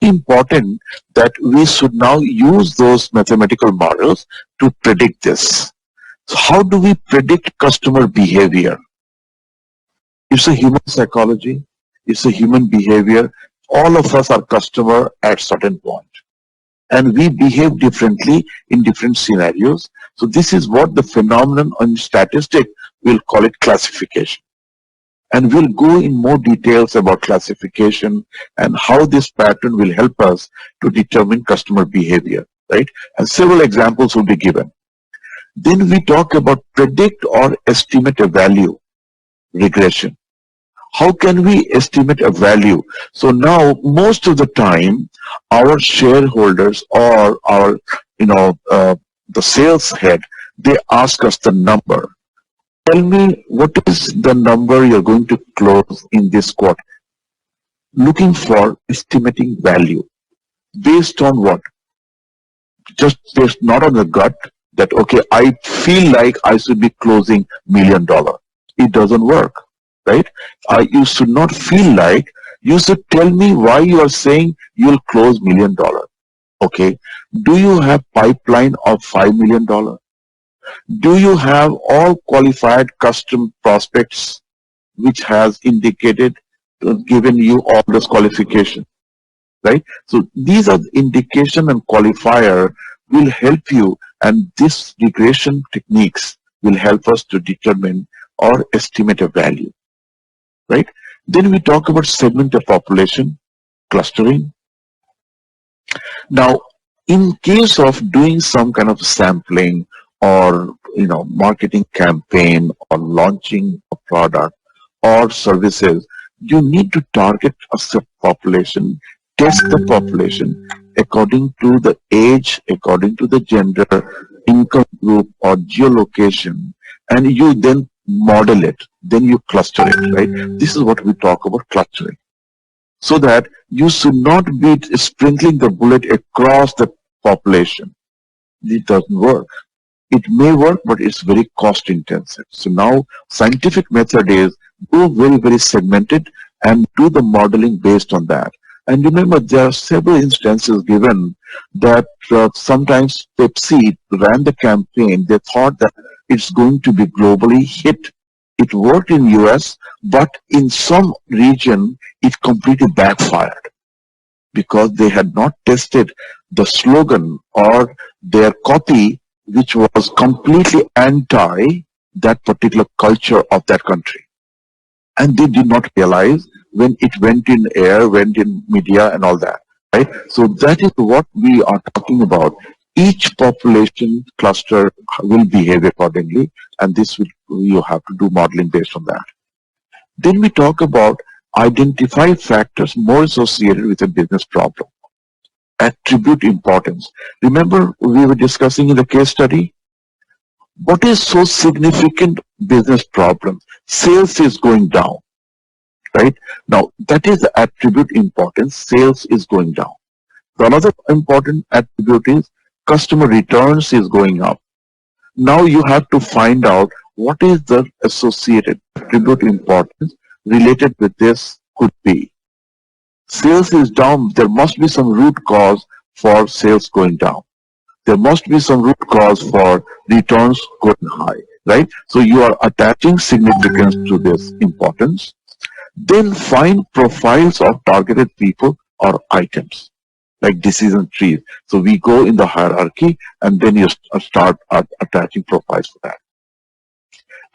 important that we should now use those mathematical models to predict this. So how do we predict customer behavior? It's a human psychology. It's a human behavior. All of us are customer at certain point, and we behave differently in different scenarios. So this is what the phenomenon on statistic will call it classification. And we'll go in more details about classification and how this pattern will help us to determine customer behavior, right? And several examples will be given. Then we talk about predict or estimate a value regression. How can we estimate a value? So now most of the time our shareholders or our, the sales head, they ask us the number. Tell me what is the number you're going to close in this quarter. Looking for estimating value. Based on what? Just based not on the gut that, okay, I feel like I should be closing $1 million. It doesn't work, right? You should not feel like, you should tell me why you are saying you'll close $1 million. Okay. Do you have pipeline of $5 million? Do you have all qualified custom prospects which has indicated, given you all this qualification, right? So these are the indication and qualifier will help you, and this regression techniques will help us to determine or estimate a value, right? Then we talk about segment of population, clustering. Now, in case of doing some kind of sampling or marketing campaign or launching a product or services, you need to target a population, test the population according to the age, according to the gender, income group or geolocation, and you then model it, then you cluster it, right? This is what we talk about clustering. So that you should not be sprinkling the bullet across the population. It doesn't work. It may work, but it's very cost intensive. So now scientific method is go very, very segmented and do the modeling based on that. And remember, there are several instances given that sometimes Pepsi ran the campaign. They thought that it's going to be globally hit. It worked in US, but in some region, it completely backfired because they had not tested the slogan or their copy, which was completely anti that particular culture of that country. And they did not realize when it went in air, went in media and all that, right? So that is what we are talking about. Each population cluster will behave accordingly, and this will, you have to do modeling based on that. Then we talk about identify factors more associated with a business problem. Attribute importance. Remember we were discussing in the case study, what is so significant business problem? Sales is going down, right? Now that is the attribute importance, sales is going down. The another important attribute is customer returns is going up. Now you have to find out what is the associated attribute importance related with this could be. Sales is down, there must be some root cause for sales going down. There must be some root cause for returns going high, right? So you are attaching significance to this importance. Then find profiles of targeted people or items, like decision trees. So we go in the hierarchy and then you start attaching profiles for that.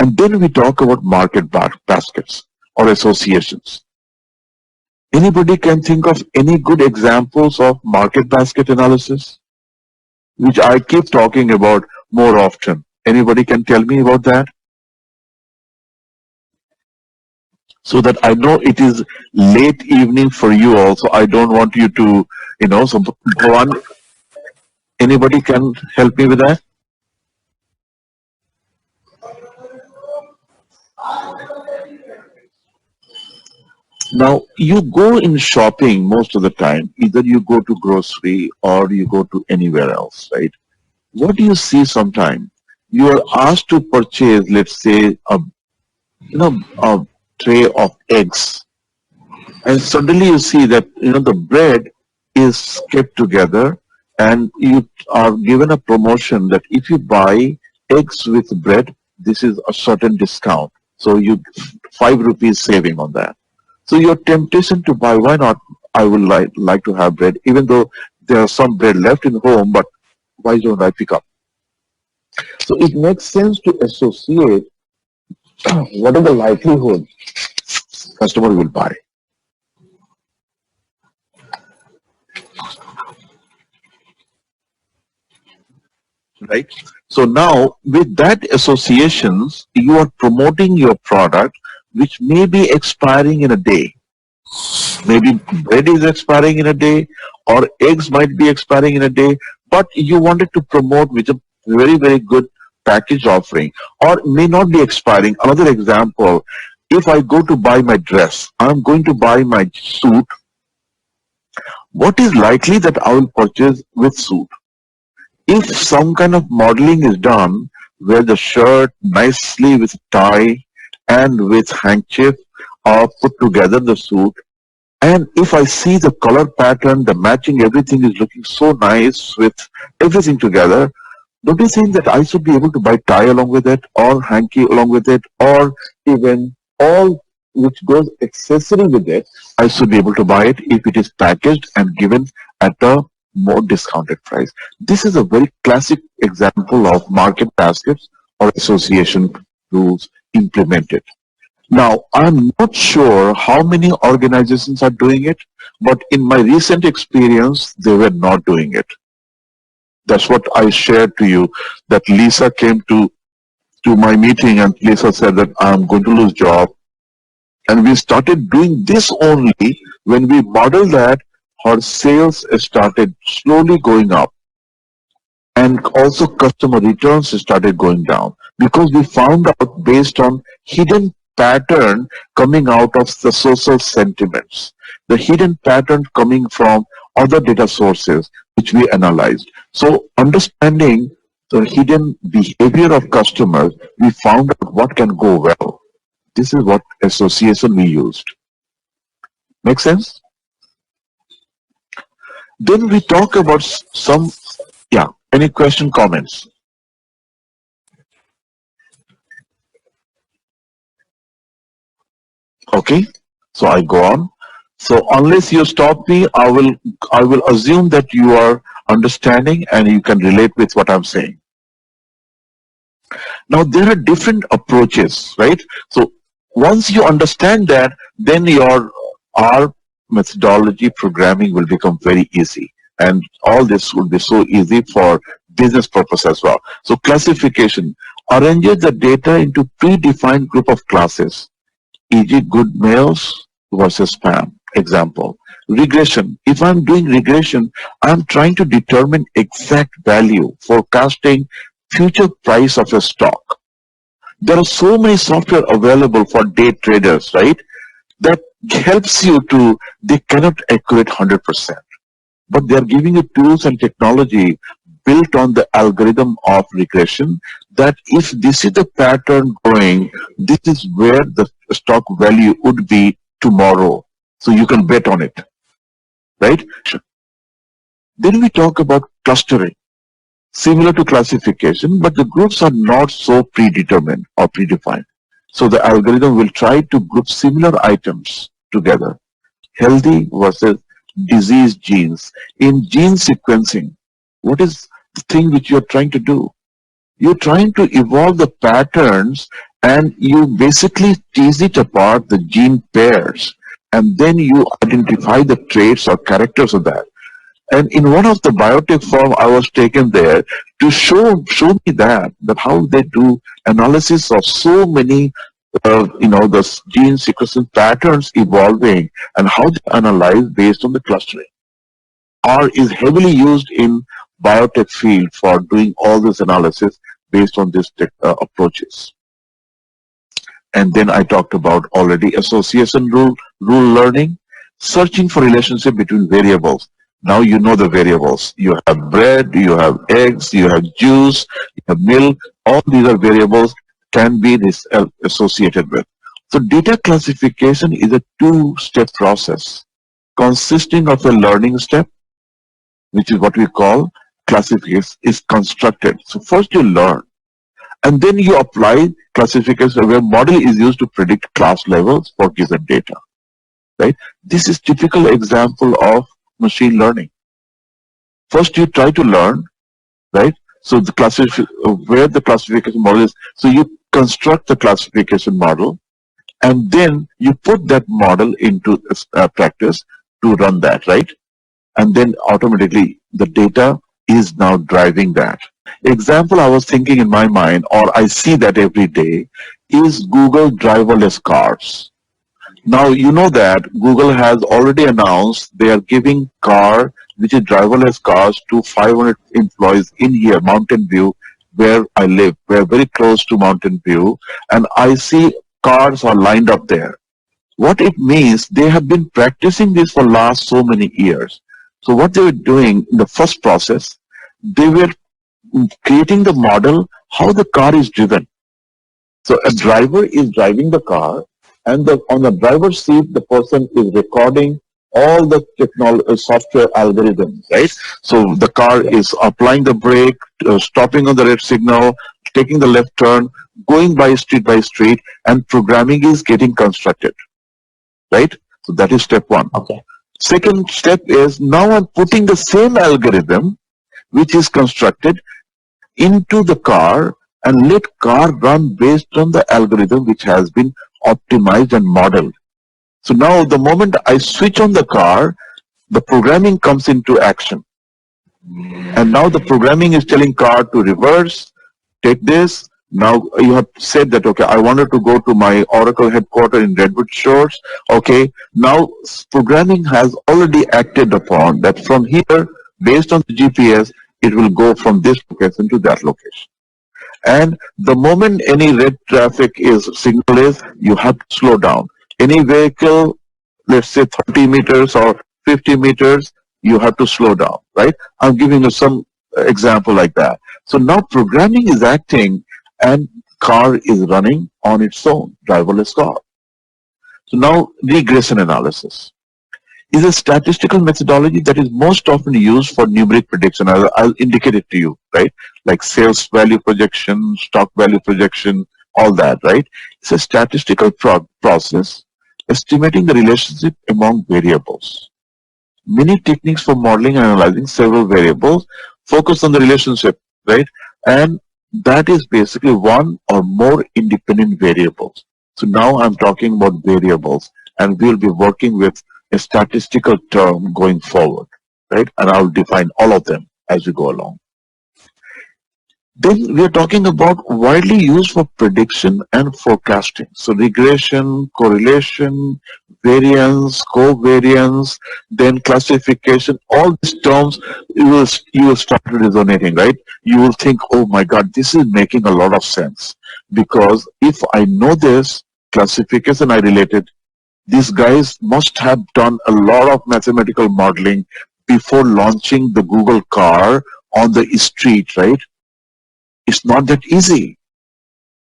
And then we talk about market baskets or associations. Anybody can think of any good examples of market basket analysis, which I keep talking about more often. Anybody can tell me about that? So that I know it is late evening for you also. I don't want you to, so go on. Anybody can help me with that? Now, you go in shopping most of the time, either you go to grocery or you go to anywhere else, right? What do you see sometimes? You are asked to purchase, let's say, a tray of eggs. And suddenly you see that, the bread is kept together, and you are given a promotion that if you buy eggs with bread, this is a certain discount. So you 5 rupees saving on that. So your temptation to buy, why not? I would like to have bread, even though there are some bread left in home, but why don't I pick up? So it makes sense to associate what is the likelihood customer will buy. Right? So now with that associations, you are promoting your product which may be expiring in a day. Maybe bread is expiring in a day, or eggs might be expiring in a day, but you wanted to promote with a very, very good package offering, or may not be expiring. Another example, if I go to buy my dress, I'm going to buy my suit. What is likely that I will purchase with suit? If some kind of modeling is done where the shirt nicely with tie and with handkerchief are put together the suit, and if I see the color pattern, the matching, everything is looking so nice with everything together, don't you think that I should be able to buy tie along with it, or hanky along with it, or even all which goes accessory with it, I should be able to buy it if it is packaged and given at a more discounted price. This is a very classic example of market baskets or association rules implemented. Now, I'm not sure how many organizations are doing it, but in my recent experience, they were not doing it. That's what I shared to you, that Lisa came to my meeting and Lisa said that I'm going to lose job. And we started doing this only when we modeled that her sales started slowly going up. And also customer returns started going down, because we found out based on hidden pattern coming out of the social sentiments, the hidden pattern coming from other data sources which we analyzed. So understanding the hidden behavior of customers, we found out what can go well. This is what association we used. Make sense? Then we talk about some, yeah, any question, comments? Okay, so I go on. So unless you stop me, I will assume that you are understanding and you can relate with what I'm saying. Now there are different approaches, right? So once you understand that, then our methodology programming will become very easy, and all this will be so easy for business purpose as well. So classification arranges the data into predefined group of classes, e.g. good mails versus spam. Example, regression. If I'm doing regression, I'm trying to determine exact value, forecasting future price of a stock. There are so many software available for day traders, right? That helps you to, they cannot accurate 100%, but they are giving you tools and technology built on the algorithm of regression, that if this is the pattern going, this is where the stock value would be tomorrow. So you can bet on it, right? Then we talk about clustering, similar to classification, but the groups are not so predetermined or predefined. So the algorithm will try to group similar items together, healthy versus diseased genes. In gene sequencing, what is the thing which you're trying to do? You're trying to evolve the patterns, and you basically tease it apart, the gene pairs, and then you identify the traits or characters of that. And in one of the biotech firm, I was taken there to show me that how they do analysis of so many, the gene sequencing patterns evolving, and how they analyze based on the clustering. R is heavily used in biotech field for doing all this analysis based on these approaches. And then I talked about already association rule learning, searching for relationship between variables. Now you know the variables. You have bread, you have eggs, you have juice, you have milk. All these are variables can be associated with. So data classification is a two-step process consisting of a learning step which is what we call classification, is constructed. So first you learn, and then you apply classification where model is used to predict class levels for given data. Right? This is typical example of machine learning. First you try to learn, right? So the where the classification model is, so you construct the classification model, and then you put that model into practice to run that, right? And then automatically the data is now driving that. Example I was thinking in my mind, or I see that every day, is Google driverless cars. Now you know that Google has already announced they are giving car, which is driverless cars, to 500 employees in here, Mountain View, where I live. We're very close to Mountain View, and I see cars are lined up there. What it means, they have been practicing this for last so many years. So what they were doing in the first process, they were creating the model how the car is driven. So a driver is driving the car, and on the driver's seat, the person is recording all the software algorithms, right? So the car is applying the brake, stopping on the red signal, taking the left turn, going by street, and programming is getting constructed, right? So that is step one. Okay. Second step is now I'm putting the same algorithm which is constructed into the car and let car run based on the algorithm which has been optimized and modeled. So now the moment I switch on the car, the programming comes into action. And now the programming is telling car to reverse, take this. Now you have said that, okay, I wanted to go to my Oracle headquarters in Redwood Shores. Okay, now programming has already acted upon that from here, based on the GPS, it will go from this location to that location. And the moment any red traffic signal is, you have to slow down. Any vehicle, let's say 30 meters or 50 meters, you have to slow down, right? I'm giving you some example like that. So now programming is acting and car is running on its own, driverless car. So now regression analysis is a statistical methodology that is most often used for numeric prediction. I'll indicate it to you, right? Like sales value projection, stock value projection, all that, right? It's a statistical process estimating the relationship among variables. Many techniques for modeling and analyzing several variables focus on the relationship, right? And that is basically one or more independent variables. So now I'm talking about variables, and we'll be working with a statistical term going forward, right? And I'll define all of them as we go along. Then we are talking about widely used for prediction and forecasting. So regression, correlation, variance, covariance, then classification, all these terms, you will start resonating, right? You will think, oh my God, this is making a lot of sense. Because if I know this, classification I related, these guys must have done a lot of mathematical modeling before launching the Google car on the street, right? It's not that easy.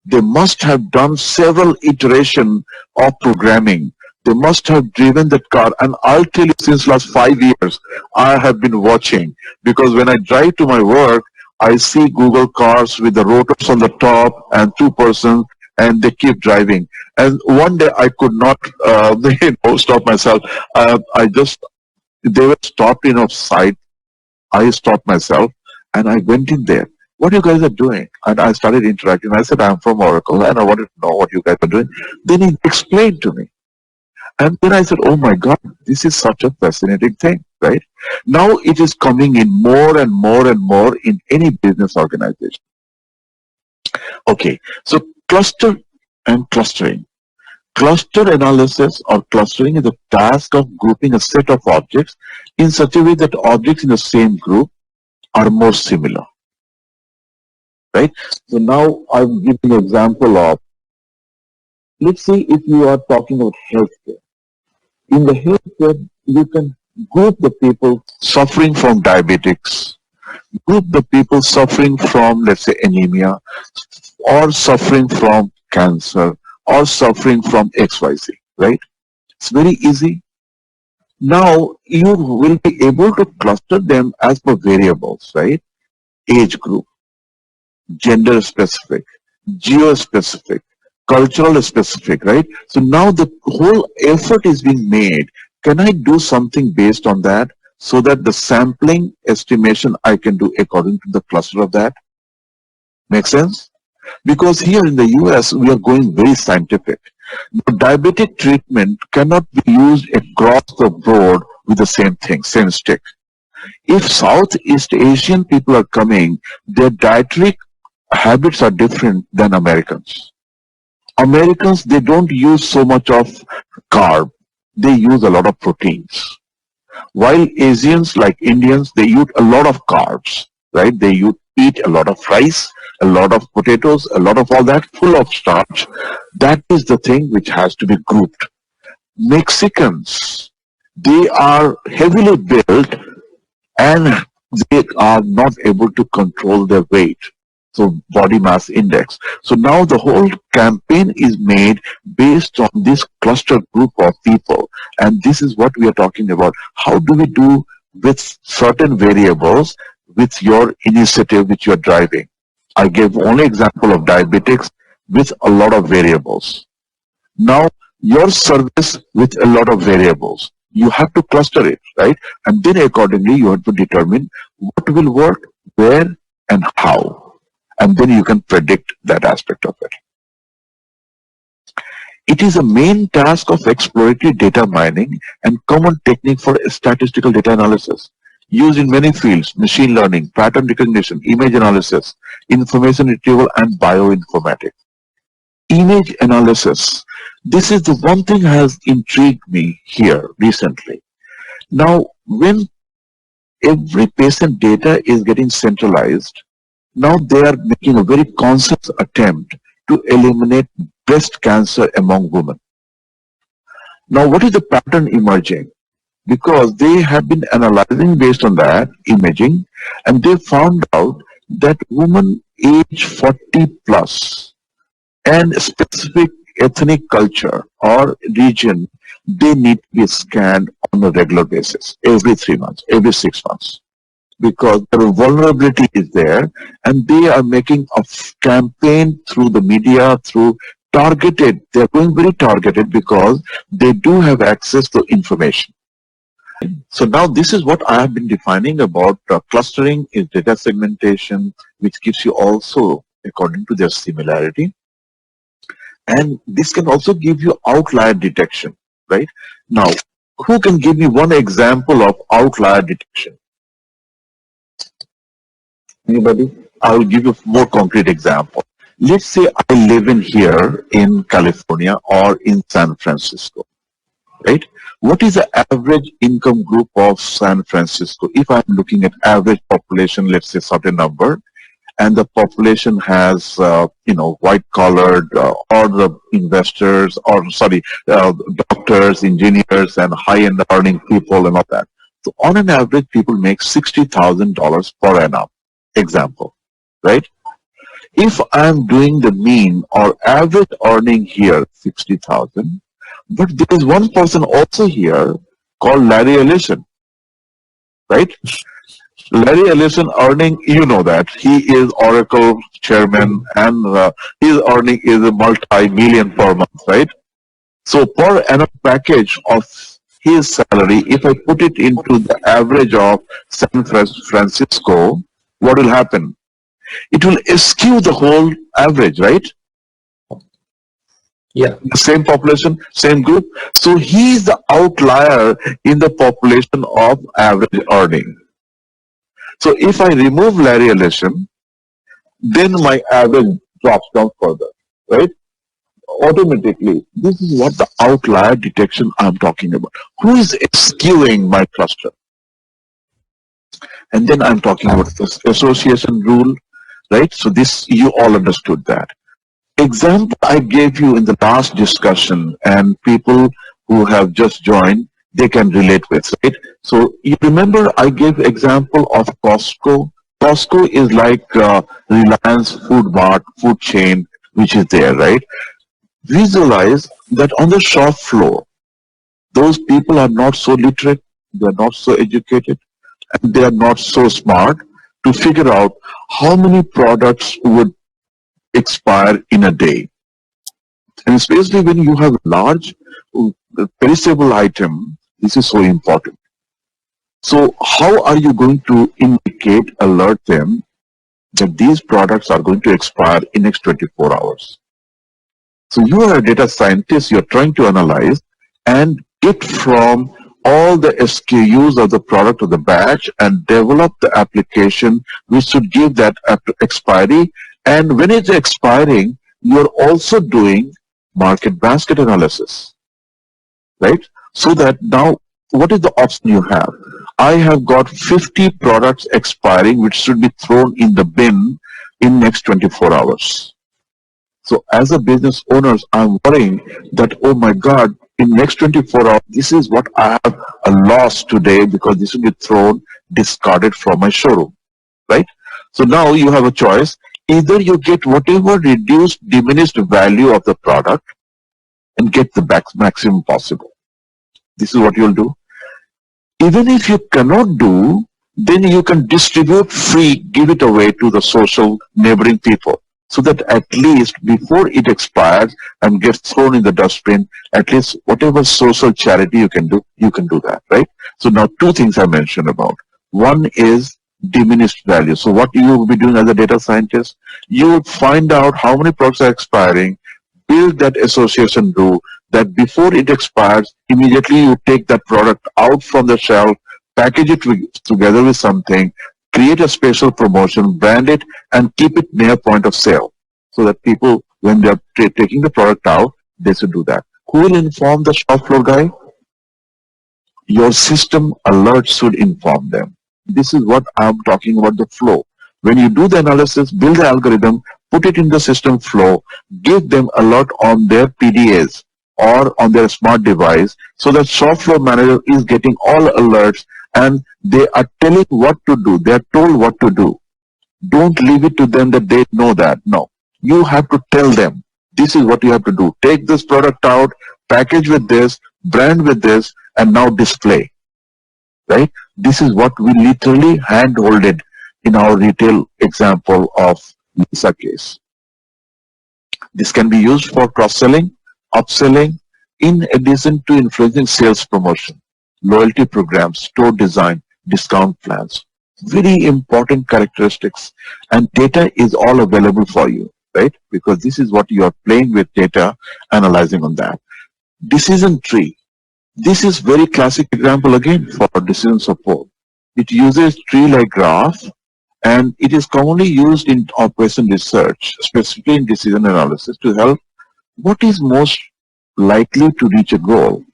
They must have done several iterations of programming. They must have driven that car. And I'll tell you, since last 5 years, I have been watching. Because when I drive to my work, I see Google cars with the rotors on the top and two persons, and they keep driving. And one day I could not stop myself. They were stopped in a sight. I stopped myself and I went in there. What you guys are doing? And I started interacting. I said, I'm from Oracle and I wanted to know what you guys are doing. Then he explained to me. And then I said, oh my God, this is such a fascinating thing, right? Now it is coming in more and more and more in any business organization. Okay, so cluster and clustering. Cluster analysis or clustering is the task of grouping a set of objects in such a way that objects in the same group are more similar. Right? So now I'm giving an example of, let's say if you are talking about healthcare. In the healthcare, you can group the people suffering from diabetics, group the people suffering from, let's say, anemia, or suffering from cancer, or suffering from XYZ, right? It's very easy. Now you will be able to cluster them as per variables, right? Age group, gender specific, geo specific, cultural specific, right? So now the whole effort is being made. Can I do something based on that so that the sampling estimation I can do according to the cluster of that? Make sense? Because here in the US, we are going very scientific. The diabetic treatment cannot be used across the board with the same thing, same stick. If Southeast Asian people are coming, their dietary habits are different than Americans. Americans, they don't use so much of carb. They use a lot of proteins. While Asians, like Indians, they eat a lot of carbs, right? They eat a lot of rice, a lot of potatoes, a lot of all that, full of starch. That is the thing which has to be grouped. Mexicans, they are heavily built and they are not able to control their weight. So body mass index. So now the whole campaign is made based on this cluster group of people. And this is what we are talking about. How do we do with certain variables with your initiative which you are driving? I gave only example of diabetics with a lot of variables. Now your service with a lot of variables. You have to cluster it, right? And then accordingly you have to determine what will work, where and how. And then you can predict that aspect of it. It is a main task of exploratory data mining and common technique for statistical data analysis. Used in many fields, machine learning, pattern recognition, image analysis, information retrieval, and bioinformatics. Image analysis. This is the one thing has intrigued me here recently. Now, when every patient data is getting centralized, now they are making a very conscious attempt to eliminate breast cancer among women. Now, what is the pattern emerging? Because they have been analyzing based on that imaging, and they found out that women age 40 plus and specific ethnic culture or region, they need to be scanned on a regular basis, every 3 months, every 6 months. Because their vulnerability is there, and they are making a campaign through the media, through targeted, they're going very targeted because they do have access to information. So now this is what I have been defining about clustering is data segmentation, which gives you also according to their similarity. And this can also give you outlier detection, right? Now, who can give me one example of outlier detection? Anybody? I will give you a more concrete example. Let's say I live in here in California or in San Francisco, right? What is the average income group of San Francisco? If I'm looking at average population, let's say certain number, and the population has, white collared or the investors or doctors, engineers, and high-end earning people and all that. So on an average, people make $60,000 per annum. Example, right? If I'm doing the mean or average earning here, 60,000, but there is one person also here called Larry Ellison, right? Larry Ellison earning, you know that, he is Oracle chairman and his earning is a multi-million per month, right? So per annum package of his salary, if I put it into the average of San Francisco, what will happen? It will skew the whole average, right? Yeah. The same population, same group. So he is the outlier in the population of average earning. So if I remove Larry Ellison, then my average drops down further, right? Automatically, this is what the outlier detection I'm talking about. Who is skewing my cluster? And then I'm talking about this association rule, right? So this, you all understood that. Example I gave you in the last discussion, and people who have just joined, they can relate with, right? So you remember I gave example of Costco. Costco is like Reliance Food Mart, food chain, which is there, right? Visualize that on the shop floor, Those people are not so literate, they are not so educated, and they are not so smart to figure out how many products would expire in a day. And especially when you have a large perishable item, this is so important. So how are you going to indicate, alert them that these products are going to expire in next 24 hours? So you are a data scientist, you're trying to analyze and get from all the SKUs of the product of the batch and develop the application which should give that expiry. And when it's expiring, you're also doing market basket analysis, right? So that now, what is the option you have? I have got 50 products expiring which should be thrown in the bin in next 24 hours. So as a business owner, I'm worrying that, oh my God, in next 24 hours, this is what I have a loss today because this will be thrown, discarded from my showroom, right? So now you have a choice. Either you get whatever reduced, diminished value of the product and get the maximum possible. This is what you'll do. Even if you cannot do, then you can distribute free, give it away to the social neighboring people, so that at least before it expires and gets thrown in the dustbin, at least whatever social charity you can do that, right? So now two things I mentioned about. One is diminished value. So what you will be doing as a data scientist, you will find out how many products are expiring, build that association rule that before it expires, immediately you take that product out from the shelf, package it together with something, create a special promotion, brand it, and keep it near point of sale. So that people, when they're taking the product out, they should do that. Who will inform the shop floor guy? Your system alert should inform them. This is what I'm talking about, the flow. When you do the analysis, build the algorithm, put it in the system flow, give them alert on their PDAs or on their smart device, so that shop floor manager is getting all alerts and they are telling what to do. They are told what to do. Don't leave it to them that they know that. No, you have to tell them, this is what you have to do. Take this product out, package with this, brand with this, and now display. Right? This is what we literally hand-holded in our retail example of Lisa case. This can be used for cross-selling, upselling, in addition to influencing sales promotion, loyalty programs, store design, discount plans. Very important characteristics, and data is all available for you, right? Because this is what you are playing with data, analyzing on that. Decision tree. This is very classic example again for decision support. It uses tree-like graph, and it is commonly used in operation research, specifically in decision analysis, to help what is most likely to reach a goal.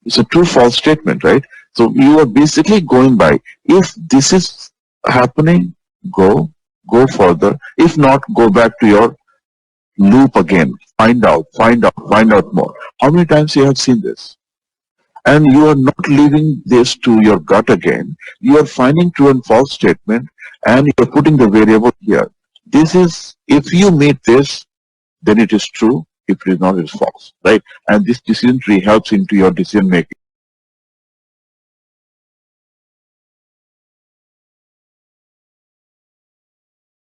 It's a true-false statement, right? So you are basically going by, if this is happening, go further. If not, go back to your loop again. Find out more. How many times you have seen this? And you are not leaving this to your gut again. You are finding true and false statement, and you are putting the variable here. This is, if you meet this, then it is true. If it is not, it is false, right? And this decision tree helps into your decision making.